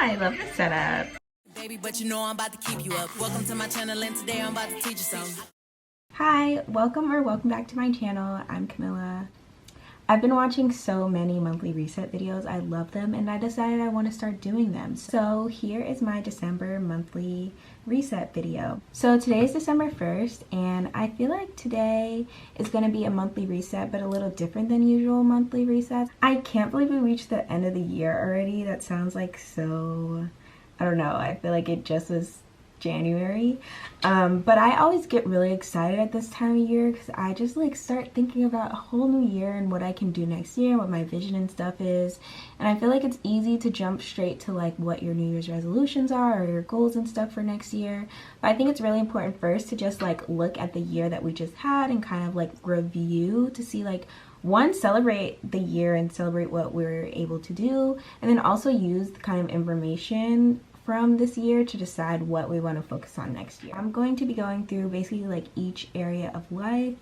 I love this setup. Baby, but you know I'm about to keep you up. Welcome to my channel, and today I'm about to teach you something. Hi, welcome back to my channel. I'm Camilla. I've been watching so many monthly reset videos. I love them and I decided I want to start doing them. So here is my December monthly reset video. So today is December 1st and I feel like today is going to be a monthly reset but a little different than usual monthly resets. I can't believe we reached the end of the year already. That sounds like so, I don't know, I feel like it just was January, but I always get really excited at this time of year because I just like start thinking about a whole new year and what I can do next year, what my vision and stuff is, and I feel like it's easy to jump straight to like what your New Year's resolutions are or your goals and stuff for next year, but I think it's really important first to just like look at the year that we just had and kind of like review to see like one, celebrate the year and celebrate what we were able to do, and then also use the kind of information from this year to decide what we want to focus on next year. I'm going to be going through basically like each area of life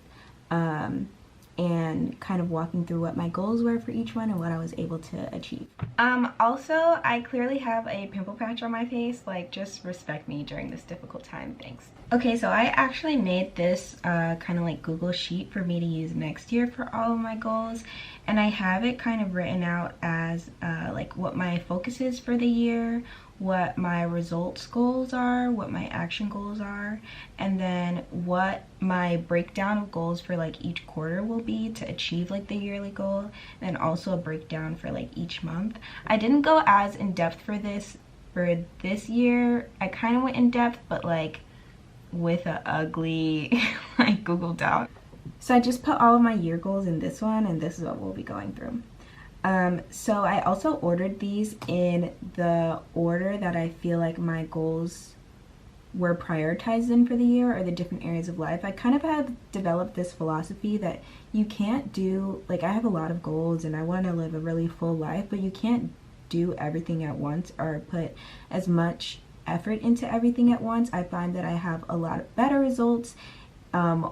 and kind of walking through what my goals were for each one and what I was able to achieve. Also, I clearly have a pimple patch on my face. Like, just respect me during this difficult time, thanks. Okay, so I actually made this kind of like Google sheet for me to use next year for all of my goals, and I have it kind of written out as like what my focus is for the year, what my results goals are, what my action goals are, and then what my breakdown of goals for like each quarter will be to achieve like the yearly goal, and also a breakdown for like each month. I didn't go as in depth for this year. I kind of went in depth, but like with a ugly like Google Doc. So I just put all of my year goals in this one, and this is what we'll be going through. So I also ordered these in the order that I feel like my goals were prioritized in for the year, or the different areas of life. I kind of have developed this philosophy that you can't do, like, I have a lot of goals and I want to live a really full life, but you can't do everything at once or put as much effort into everything at once. I find that I have a lot of better results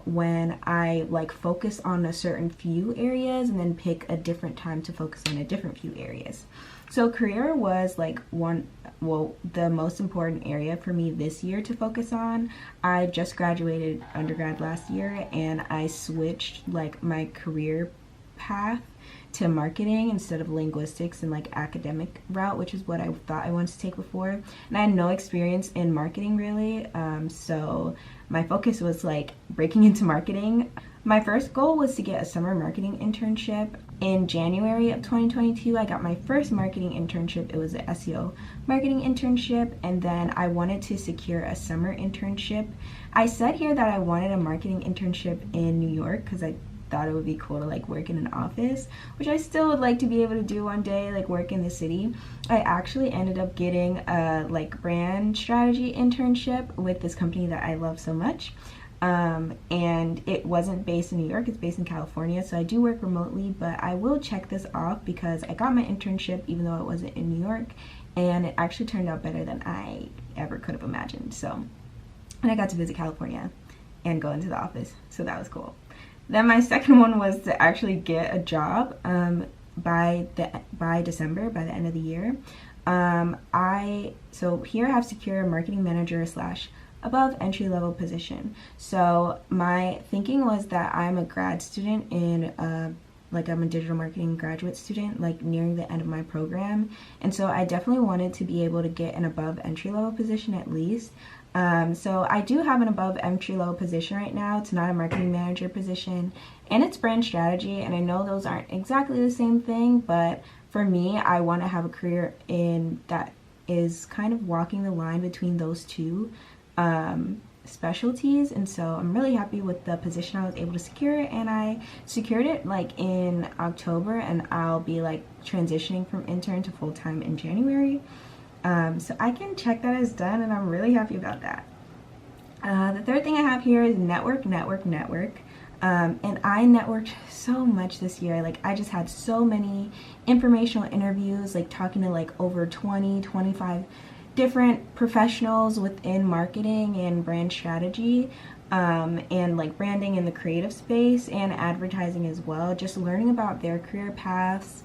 when I like focus on a certain few areas and then pick a different time to focus on a different few areas. So career was like the most important area for me this year to focus on. I just graduated undergrad last year and I switched like my career path to marketing instead of linguistics and like academic route, which is what I thought I wanted to take before, and I had no experience in marketing really, so my focus was like breaking into marketing. My first goal was to get a summer marketing internship. In January of 2022 I got my first marketing internship. It was an SEO marketing internship, and then I wanted to secure a summer internship. I said here that I wanted a marketing internship in New York because I thought it would be cool to like work in an office, which I still would like to be able to do one day, like work in the city. I actually ended up getting a like brand strategy internship with this company that I love so much, and it wasn't based in New York, it's based in California, so I do work remotely, but I will check this off because I got my internship even though it wasn't in New York, and it actually turned out better than I ever could have imagined. So, and I got to visit California and go into the office, so that was cool. Then my second one was to actually get a job by December, by the end of the year. So here I have secure a marketing manager / above entry-level position. So my thinking was that I'm a grad student in like I'm a digital marketing graduate student, like nearing the end of my program, and so I definitely wanted to be able to get an above entry-level position at least. So I do have an above entry-level position right now. It's not a marketing manager position, and it's brand strategy, and I know those aren't exactly the same thing, but for me, I want to have a career in that is kind of walking the line between those two specialties, and so I'm really happy with the position I was able to secure, and I secured it like in October, and I'll be like transitioning from intern to full-time in January. So I can check that as done, and I'm really happy about that. The third thing I have here is network. And I networked so much this year. Like, I just had so many informational interviews, like talking to like over 25 different professionals within marketing and brand strategy, and like branding in the creative space and advertising as well. Just learning about their career paths,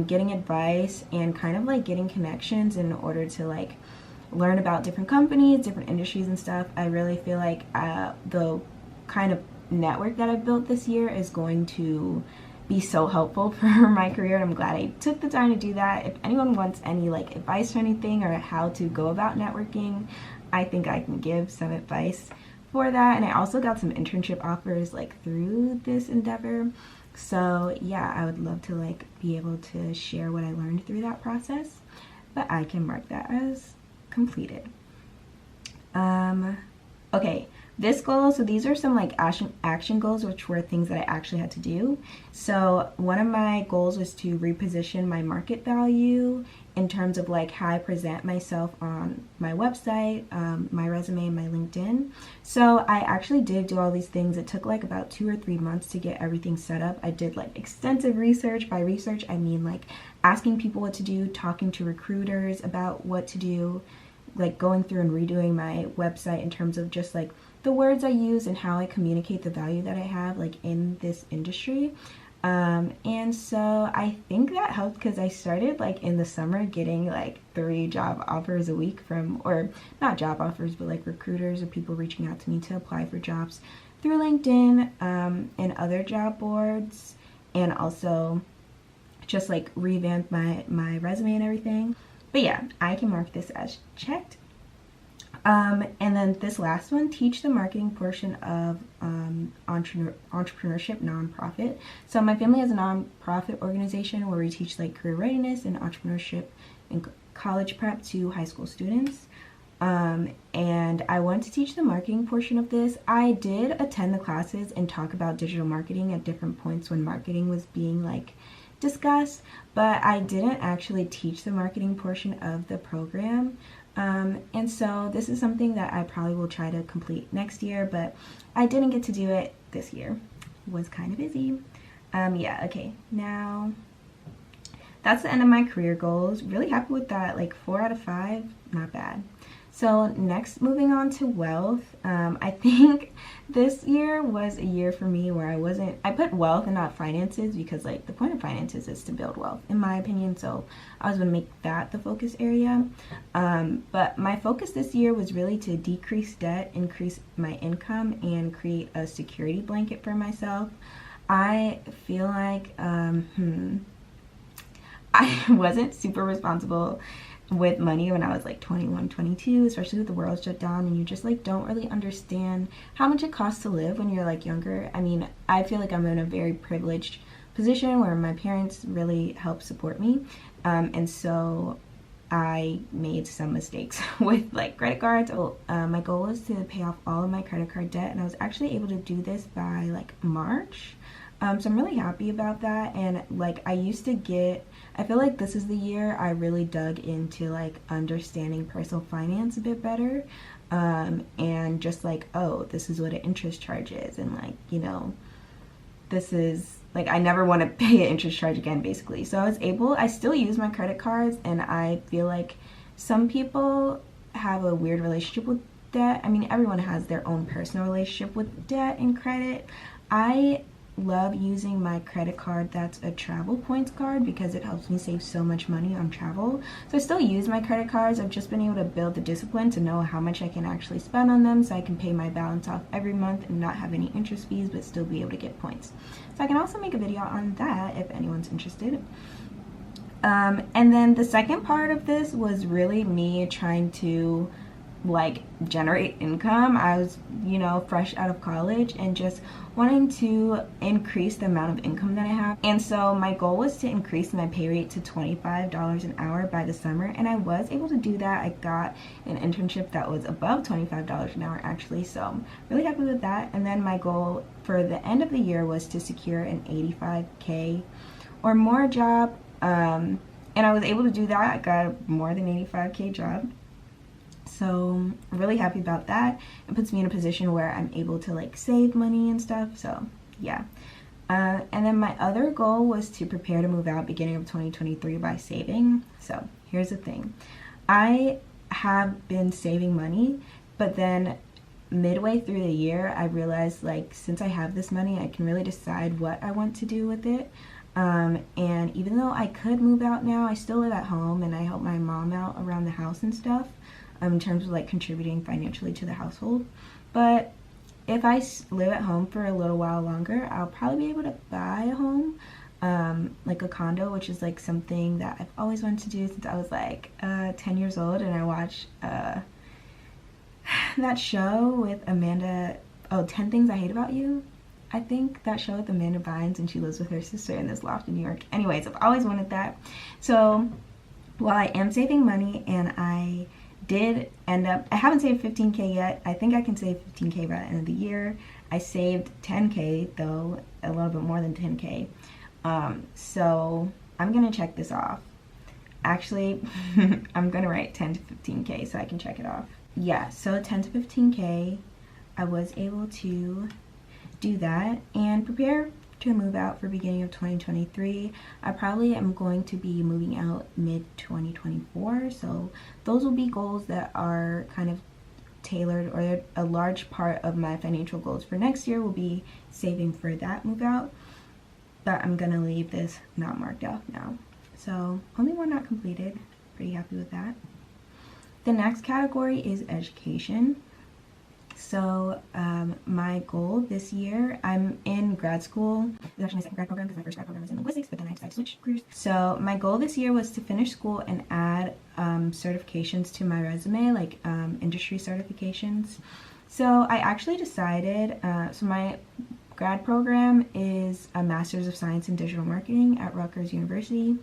getting advice and kind of like getting connections in order to like learn about different companies, different industries and stuff. I really feel like the kind of network that I've built this year is going to be so helpful for my career, and I'm glad I took the time to do that. If anyone wants any like advice or anything or how to go about networking, I think I can give some advice for that. And I also got some internship offers like through this endeavor. So yeah, I would love to like be able to share what I learned through that process, but I can mark that as completed. Okay, this goal, so these are some like action goals, which were things that I actually had to do. So one of my goals was to reposition my market value in terms of like how I present myself on my website, my resume, and my LinkedIn. So I actually did do all these things. It took like about 2 or 3 months to get everything set up. I did like extensive research. By research, I mean like asking people what to do, talking to recruiters about what to do, like going through and redoing my website in terms of just like the words I use and how I communicate the value that I have like in this industry. And so I think that helped because I started like in the summer getting like 3 job offers a week from, or not job offers, but like recruiters or people reaching out to me to apply for jobs through LinkedIn and other job boards, and also just like revamp my resume and everything. But yeah, I can mark this as checked. And then this last one, teach the marketing portion of entrepreneurship nonprofit. So my family has a nonprofit organization where we teach like career readiness and entrepreneurship and college prep to high school students. And I wanted to teach the marketing portion of this. I did attend the classes and talk about digital marketing at different points when marketing was being like discussed, but I didn't actually teach the marketing portion of the program. And so this is something that I probably will try to complete next year, but I didn't get to do it this year. Was kind of busy. Yeah, okay, now that's the end of my career goals. Really happy with that, like 4 out of 5, not bad. So next, moving on to wealth. I think this year was a year for me where I put wealth and not finances because like the point of finances is to build wealth in my opinion. So I was gonna make that the focus area. But my focus this year was really to decrease debt, increase my income, and create a security blanket for myself. I feel like I wasn't super responsible with money when I was like 21, 22, especially with the world shut down and you just like don't really understand how much it costs to live when you're like younger. I mean, I feel like I'm in a very privileged position where my parents really help support me. And so I made some mistakes with like credit cards. My goal was to pay off all of my credit card debt, and I was actually able to do this by like March. So I'm really happy about that. And like I feel like this is the year I really dug into like understanding personal finance a bit better, and just like, oh, this is what an interest charge is, and like, you know, this is like, I never want to pay an interest charge again basically. So I still use my credit cards, and I feel like some people have a weird relationship with debt. I mean, everyone has their own personal relationship with debt and credit. I love using my credit card that's a travel points card because it helps me save so much money on travel. So I still use my credit cards. I've just been able to build the discipline to know how much I can actually spend on them so I can pay my balance off every month and not have any interest fees but still be able to get points. So I can also make a video on that if anyone's interested. And then the second part of this was really me trying to like generate income. I was, you know, fresh out of college and just wanting to increase the amount of income that I have. And so my goal was to increase my pay rate to $25 an hour by the summer, and I was able to do that. I got an internship that was above $25 an hour actually, so I'm really happy with that. And then my goal for the end of the year was to secure an 85K or more job, and I was able to do that. I got a more than 85K job. So I'm really happy about that. It puts me in a position where I'm able to like save money and stuff. So yeah. And then my other goal was to prepare to move out beginning of 2023 by saving. So here's the thing. I have been saving money, but then midway through the year, I realized like since I have this money, I can really decide what I want to do with it. And even though I could move out now, I still live at home and I help my mom out around the house and stuff, in terms of like contributing financially to the household. But if I live at home for a little while longer, I'll probably be able to buy a home, like a condo, which is like something that I've always wanted to do since I was like 10 years old. And I watched that show with Amanda, 10 Things I Hate About You. I think that show with Amanda Bynes, and she lives with her sister in this loft in New York. Anyways, I've always wanted that. So while I am saving money, and I did end up, I haven't saved 15K yet. I think I can save 15K by the end of the year. I saved 10K though, a little bit more than 10K. So I'm gonna check this off. Actually, I'm gonna write 10 to 15K so I can check it off. Yeah, so 10 to 15K, I was able to do that and prepare to move out for beginning of 2023. I probably am going to be moving out mid 2024, so those will be goals that are kind of tailored, or a large part of my financial goals for next year will be saving for that move out. But I'm gonna leave this not marked off now. So only one not completed, pretty happy with that. The next category is education. So my goal this year, I'm in grad school. It's actually my second grad program because my first grad program was in linguistics, but then I decided to switch careers. So my goal this year was to finish school and add certifications to my resume, like industry certifications. So I actually decided, so my grad program is a Master's of Science in Digital Marketing at Rutgers University.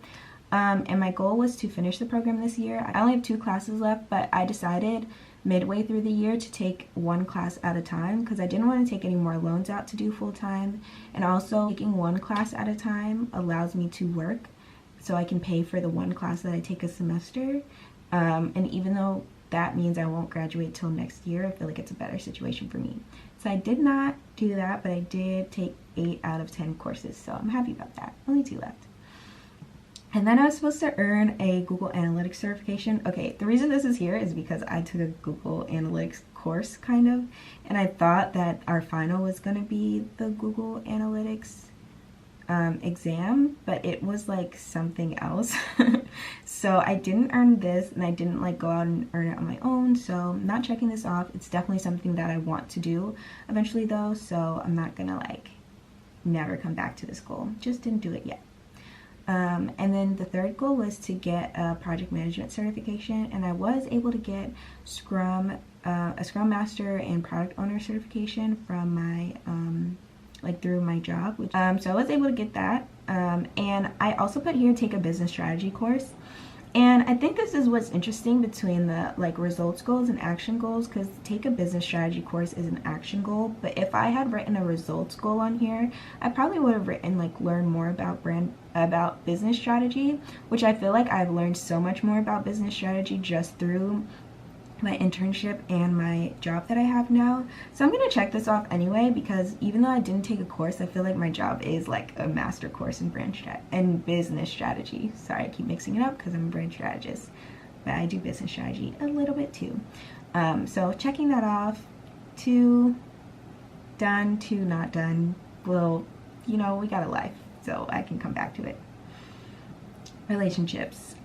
And my goal was to finish the program this year. I only have 2 classes left, but I decided midway through the year to take 1 class at a time because I didn't want to take any more loans out to do full time. And also taking 1 class at a time allows me to work so I can pay for the 1 class that I take a semester. And even though that means I won't graduate till next year, I feel like it's a better situation for me. So I did not do that, but I did take 8 out of 10 courses, so I'm happy about that. Only 2 left. And then I was supposed to earn a Google Analytics certification. Okay, the reason this is here is because I took a Google Analytics course, kind of, and I thought that our final was going to be the Google Analytics exam, but it was like something else. So I didn't earn this, and I didn't like go out and earn it on my own, so I'm not checking this off. It's definitely something that I want to do eventually though, so I'm not gonna like never come back to this goal. Just didn't do it yet. And then the third goal was to get a project management certification, and I was able to get a Scrum Master and Product Owner certification from my through my job. So I was able to get that, and I also put here take a business strategy course. And I think this is what's interesting between the results goals and action goals, because take a business strategy course is an action goal, but if I had written a results goal on here, I probably would have written learn more about business strategy, which I feel like I've learned so much more about business strategy just through my internship and my job that I have now. So I'm gonna check this off anyway, because even though I didn't take a course, I feel like my job is like a master course in business strategy. Sorry, I keep mixing it up because I'm a brand strategist, but I do business strategy a little bit too. So checking that off. 2 done, 2 not done. Well, we got a life, so I can come back to it. Relationships.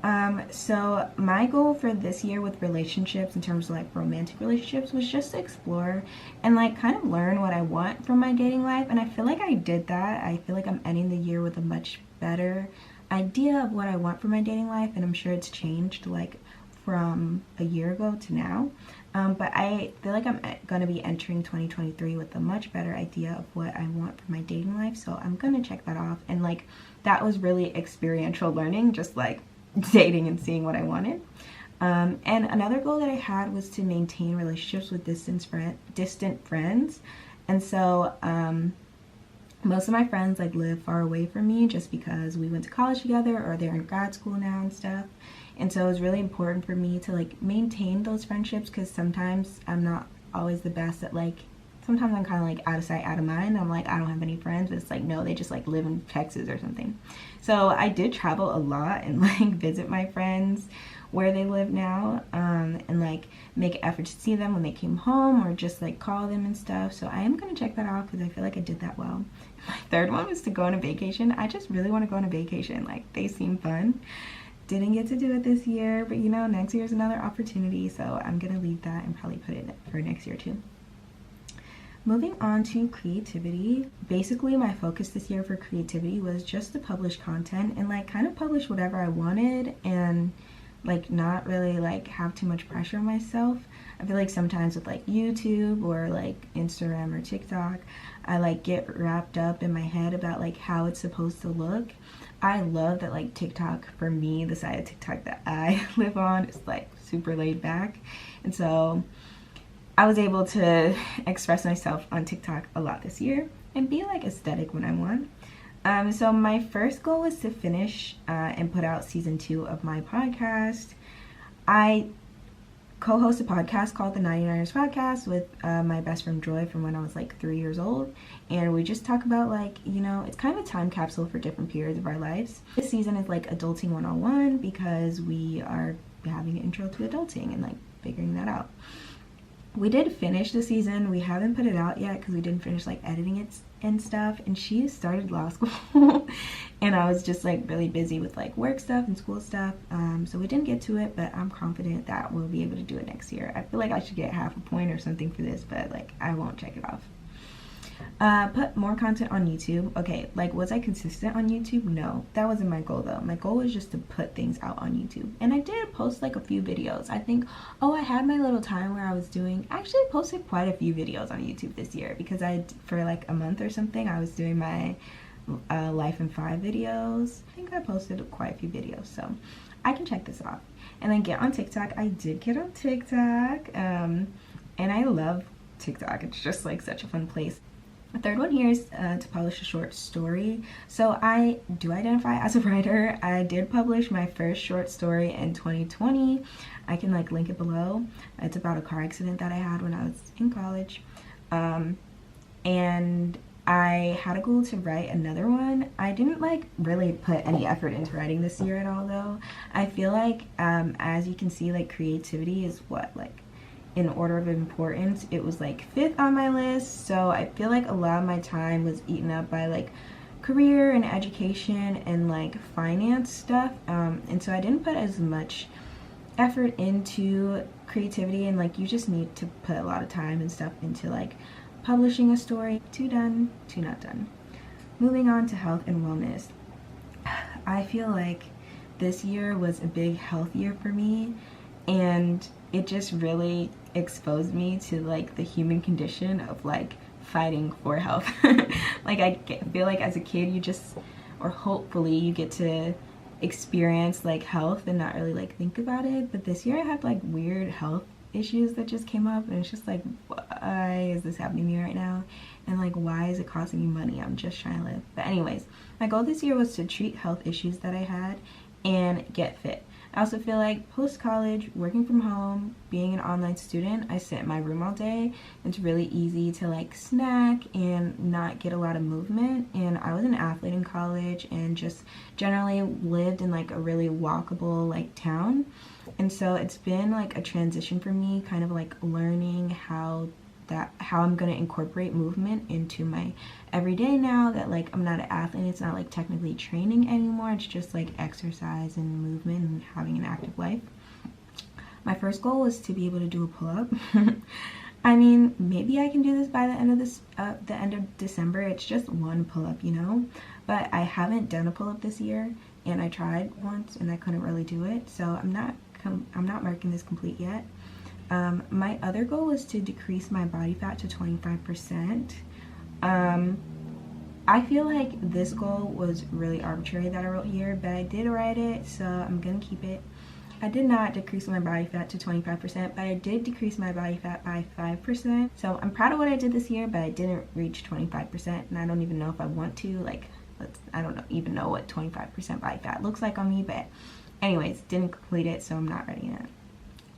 So my goal for this year with relationships, in terms of romantic relationships, was just to explore and kind of learn what I want from my dating life, and I feel like I did that. I feel like I'm ending the year with a much better idea of what I want for my dating life, and I'm sure it's changed from a year ago to now. But I feel like I'm gonna be entering 2023 with a much better idea of what I want for my dating life, so I'm gonna check that off. And that was really experiential learning, just dating and seeing what I wanted. And another goal that I had was to maintain relationships with distant friends. And so most of my friends live far away from me just because we went to college together or they're in grad school now and stuff. And so it was really important for me to maintain those friendships, because sometimes I'm not always the best at sometimes I'm kind of like out of sight, out of mind. I'm like, I don't have any friends, but it's like, no, they just like live in Texas or something. So I did travel a lot and like visit my friends where they live now, and like make an effort to see them when they came home, or just like call them and stuff. So I am gonna check that out because I feel like I did that well. My third one was to go on a vacation. I just really want to go on a vacation. Like, they seem fun. Didn't get to do it this year, but you know, next year is another opportunity, so I'm gonna leave that and probably put it for next year too. Moving on to creativity. Basically, my focus this year for creativity was just to publish content and like kind of publish whatever I wanted, and like not really like have too much pressure on myself. I feel like sometimes with like YouTube or like Instagram or TikTok, I like get wrapped up in my head about like how it's supposed to look. I love that like TikTok, for me, the side of TikTok that I live on, is like super laid back, and so I was able to express myself on TikTok a lot this year and be like aesthetic when I want. So my first goal was to finish and put out season 2 of my podcast. I co-host a podcast called the 99ers Podcast with my best friend Joy from when I was like 3 years old, and we just talk about like, you know, it's kind of a time capsule for different periods of our lives. This season is like adulting 101 because we are having an intro to adulting and like figuring that out. We did finish the season. We haven't put it out yet because we didn't finish like editing it and stuff, and she started law school and I was just like really busy with like work stuff and school stuff, so we didn't get to it, but I'm confident that we'll be able to do it next year. I feel like I should get half a point or something for this, but like I won't check it off. Put more content on YouTube. Okay, like, was I consistent on YouTube? No, that wasn't my goal though. My goal was just to put things out on YouTube, and I did post like a few videos. I think, I had my little time where I was doing, actually posted quite a few videos on YouTube this year, because for like a month or something, I was doing my Life in 5 videos. I think I posted quite a few videos, so I can check this off. And then get on TikTok. I did get on TikTok, and I love TikTok. It's just like such a fun place. The third one here is to publish a short story. So I do identify as a writer. I did publish my first short story in 2020. I can like link it below. It's about a car accident that I had when I was in college. And I had a goal to write another one. I didn't like really put any effort into writing this year at all though. I feel like as you can see, like creativity is what, like, in order of importance, it was like 5th on my list. So I feel like a lot of my time was eaten up by like career and education and like finance stuff, and so I didn't put as much effort into creativity, and like you just need to put a lot of time and stuff into like publishing a story. 2 done, 2 not done. Moving on to health and wellness. I feel like this year was a big health year for me, and it just really exposed me to like the human condition of like fighting for health. Like I feel like as a kid you just, or hopefully you get to experience like health and not really like think about it, but this year I had like weird health issues that just came up, and it's just like, why is this happening to me right now, and like why is it costing me money? I'm just trying to live. But anyways, my goal this year was to treat health issues that I had and get fit. I also feel like post-college, working from home, being an online student, I sit in my room all day. It's really easy to like snack and not get a lot of movement. And I was an athlete in college and just generally lived in like a really walkable like town. And so it's been like a transition for me, kind of like learning how I'm gonna incorporate movement into my everyday now that like I'm not an athlete. It's not like technically training anymore, it's just like exercise and movement and having an active life. My first goal was to be able to do a pull-up. I mean, maybe I can do this by the end of December. It's just one pull-up, you know, but I haven't done a pull-up this year, and I tried once and I couldn't really do it, so I'm not marking this complete yet. My other goal was to decrease my body fat to 25%. I feel like this goal was really arbitrary that I wrote here, but I did write it, so I'm gonna keep it. I did not decrease my body fat to 25%, but I did decrease my body fat by 5%. So I'm proud of what I did this year, but I didn't reach 25%, and I don't even know if I want to. Like, I don't even know what 25% body fat looks like on me, but anyways, didn't complete it, so I'm not ready yet.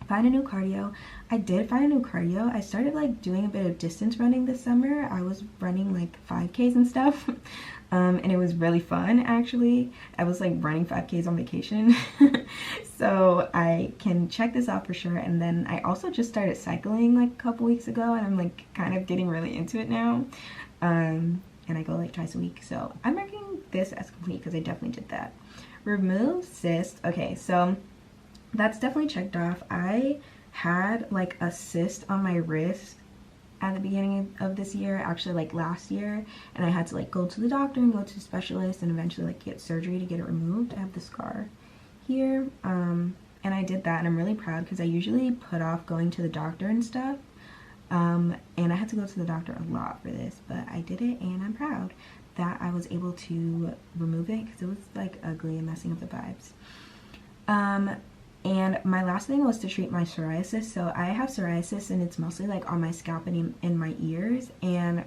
Find a new cardio. I did find a new cardio. I started like doing a bit of distance running this summer. I was running like 5Ks and stuff. And it was really fun actually. I was like running 5Ks on vacation. So I can check this out for sure. And then I also just started cycling like a couple weeks ago, and I'm like kind of getting really into it now. And I go like twice a week. So I'm marking this as complete because I definitely did that. Remove cyst. Okay, so that's definitely checked off. I had like a cyst on my wrist at the beginning of this year, actually like last year, and I had to like go to the doctor and go to a specialist and eventually like get surgery to get it removed. I have the scar here, and I did that, and I'm really proud because I usually put off going to the doctor and stuff, and I had to go to the doctor a lot for this, but I did it, and I'm proud that I was able to remove it because it was like ugly and messing up the vibes. And my last thing was to treat my psoriasis. So I have psoriasis, and it's mostly like on my scalp and in my ears. And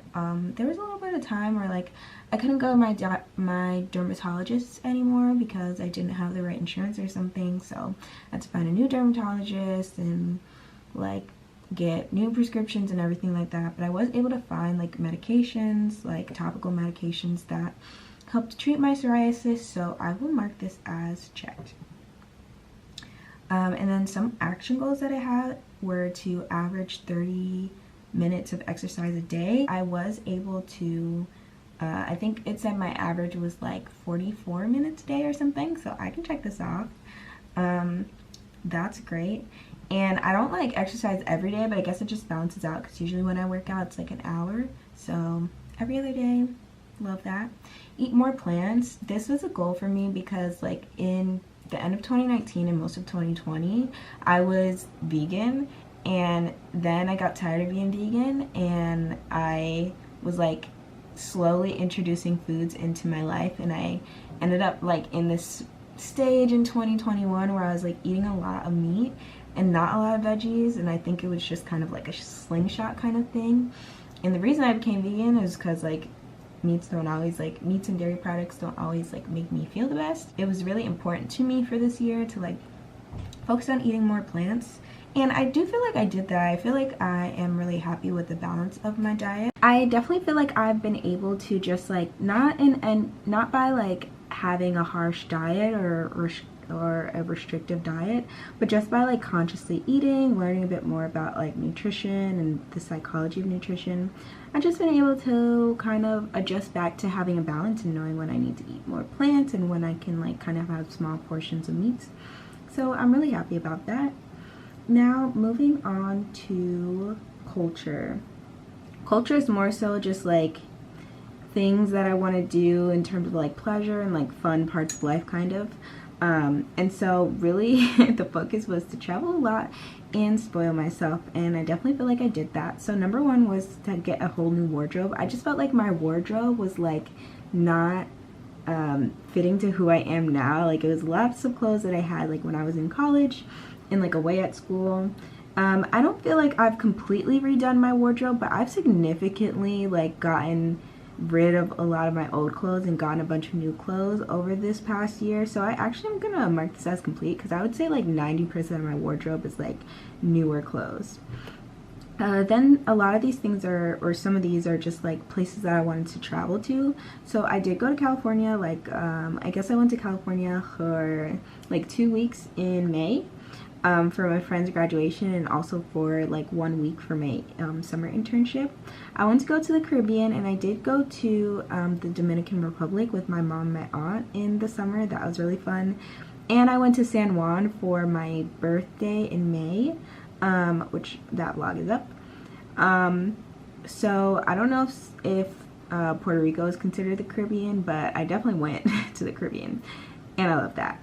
there was a little bit of time where like I couldn't go to my dermatologist anymore because I didn't have the right insurance or something. So I had to find a new dermatologist and like get new prescriptions and everything like that. But I was able to find like medications, like topical medications that helped treat my psoriasis. So I will mark this as checked. And then some action goals that I had were to average 30 minutes of exercise a day. I was able to, I think it said my average was like 44 minutes a day or something, so I can check this off. That's great. And I don't like exercise every day, but I guess it just balances out because usually when I work out it's like an hour, so every other day. Love that. Eat more plants. This was a goal for me because like in the end of 2019 and most of 2020 I was vegan, and then I got tired of being vegan and I was like slowly introducing foods into my life, and I ended up like in this stage in 2021 where I was like eating a lot of meat and not a lot of veggies, and I think it was just kind of like a slingshot kind of thing. And the reason I became vegan is because like meats and dairy products don't always like make me feel the best. It was really important to me for this year to like focus on eating more plants, and I do feel like I did that. I feel like I am really happy with the balance of my diet. I definitely feel like I've been able to just like not by like having a harsh diet or a restrictive diet, but just by like consciously eating, learning a bit more about like nutrition and the psychology of nutrition, I've just been able to kind of adjust back to having a balance and knowing when I need to eat more plants and when I can like kind of have small portions of meats. So I'm really happy about that. Now moving on to culture. Culture is more so just like things that I want to do in terms of like pleasure and like fun parts of life kind of. And so really the focus was to travel a lot and spoil myself, and I definitely feel like I did that. So number one was to get a whole new wardrobe. I just felt like my wardrobe was like not fitting to who I am now. Like it was lots of clothes that I had like when I was in college and like away at school. I don't feel like I've completely redone my wardrobe, but I've significantly like gotten rid of a lot of my old clothes and gotten a bunch of new clothes over this past year. So I actually am gonna mark this as complete because I would say like 90% of my wardrobe is like newer clothes. Then a lot of these things or some of these are just like places that I wanted to travel to. So I did go to California, like I guess I went to California for like 2 weeks in May. For my friend's graduation, and also for like 1 week for my summer internship. I went to go to the Caribbean, and I did go to the Dominican Republic with my mom and my aunt in the summer. That was really fun. And I went to San Juan for my birthday in May, which that vlog is up. So I don't know if Puerto Rico is considered the Caribbean, but I definitely went to the Caribbean, and I love that.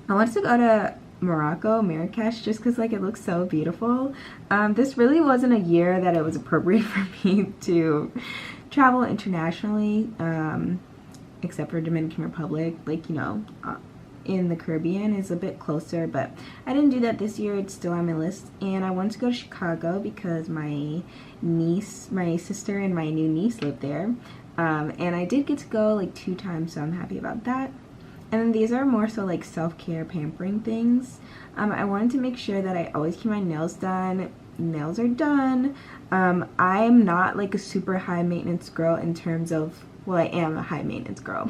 I wanted to go to Morocco, Marrakesh, just because like it looks so beautiful. This really wasn't a year that it was appropriate for me to travel internationally, except for Dominican Republic. Like, you know, in the Caribbean is a bit closer, but I didn't do that this year. It's still on my list. And I wanted to go to Chicago because my sister and my new niece live there, and I did get to go like 2 times, so I'm happy about that. And then these are more so like self-care pampering things. I wanted to make sure that I always keep my nails done. Nails are done. I'm not like a super high maintenance girl in terms of, well, I am a high maintenance girl.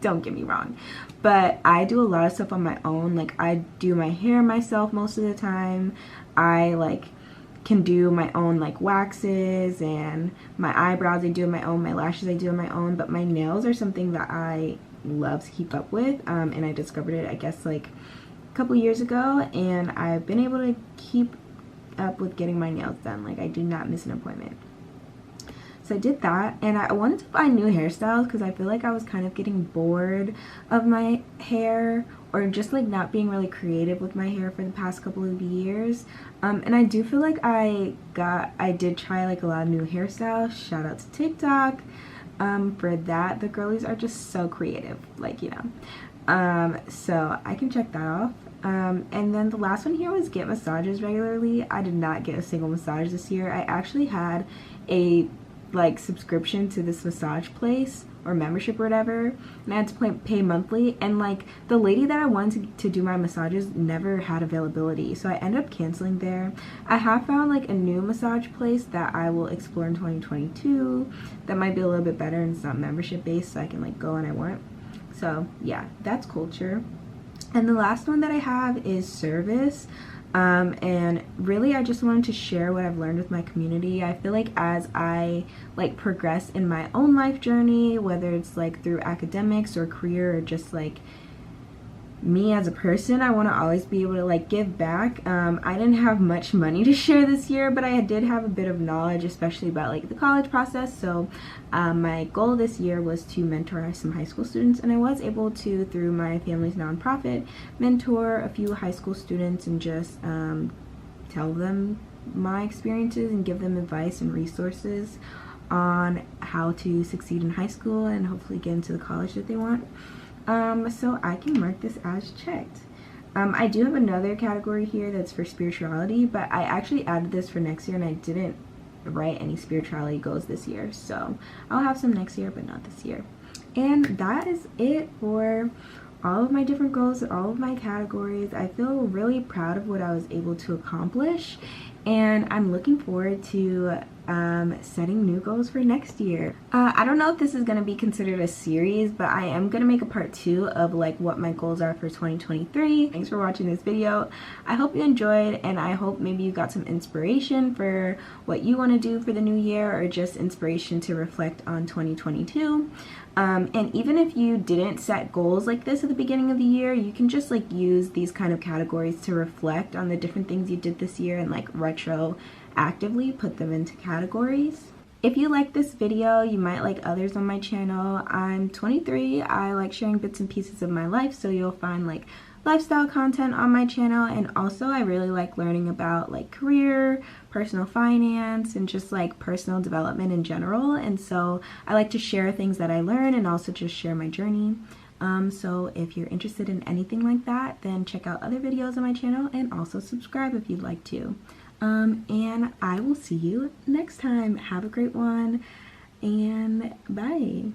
Don't get me wrong. But I do a lot of stuff on my own. Like I do my hair myself most of the time. I like can do my own like waxes, and my eyebrows I do on my own, my lashes I do on my own, but my nails are something that I love to keep up with, and I discovered it I guess like a couple years ago, and I've been able to keep up with getting my nails done. Like I do not miss an appointment. So I did that, and I wanted to find new hairstyles because I feel like I was kind of getting bored of my hair, or just like not being really creative with my hair for the past couple of years. And I do feel like I did try like a lot of new hairstyles. Shout out to TikTok for that. The girlies are just so creative, like, you know. So I can check that off. And then the last one here was get massages regularly. I did not get a single massage this year. I actually had a like subscription to this massage place or membership or whatever, and I had to pay monthly, and like the lady that I wanted to do my massages never had availability, so I ended up canceling there. I have found like a new massage place that I will explore in 2022 that might be a little bit better, and it's not membership based, so I can like go when I want. So yeah, that's culture. And the last one that I have is service. And really I just wanted to share what I've learned with my community. I feel like as I like progress in my own life journey, whether it's like through academics or career or just like me as a person, I want to always be able to like give back. I didn't have much money to share this year, but I did have a bit of knowledge, especially about like the college process. So my goal this year was to mentor some high school students, and I was able to, through my family's nonprofit, mentor a few high school students and just tell them my experiences and give them advice and resources on how to succeed in high school and hopefully get into the college that they want. So I can mark this as checked. I do have another category here that's for spirituality, but I actually added this for next year, and I didn't write any spirituality goals this year, so I'll have some next year but not this year. And that is it for all of my different goals, all of my categories. I feel really proud of what I was able to accomplish, and I'm looking forward to setting new goals for next year. I don't know if this is going to be considered a series, but I am going to make a part 2 of like what my goals are for 2023. Thanks for watching this video. I hope you enjoyed, and I hope maybe you got some inspiration for what you want to do for the new year, or just inspiration to reflect on 2022. And even if you didn't set goals like this at the beginning of the year, you can just like use these kind of categories to reflect on the different things you did this year and like retroactively put them into categories. If you like this video, you might like others on my channel. I'm 23. I like sharing bits and pieces of my life, so you'll find like lifestyle content on my channel, and also I really like learning about like career, personal finance, and just like personal development in general. And so I like to share things that I learn and also just share my journey. So if you're interested in anything like that, then check out other videos on my channel, and also subscribe if you'd like to. And I will see you next time. Have a great one, and bye.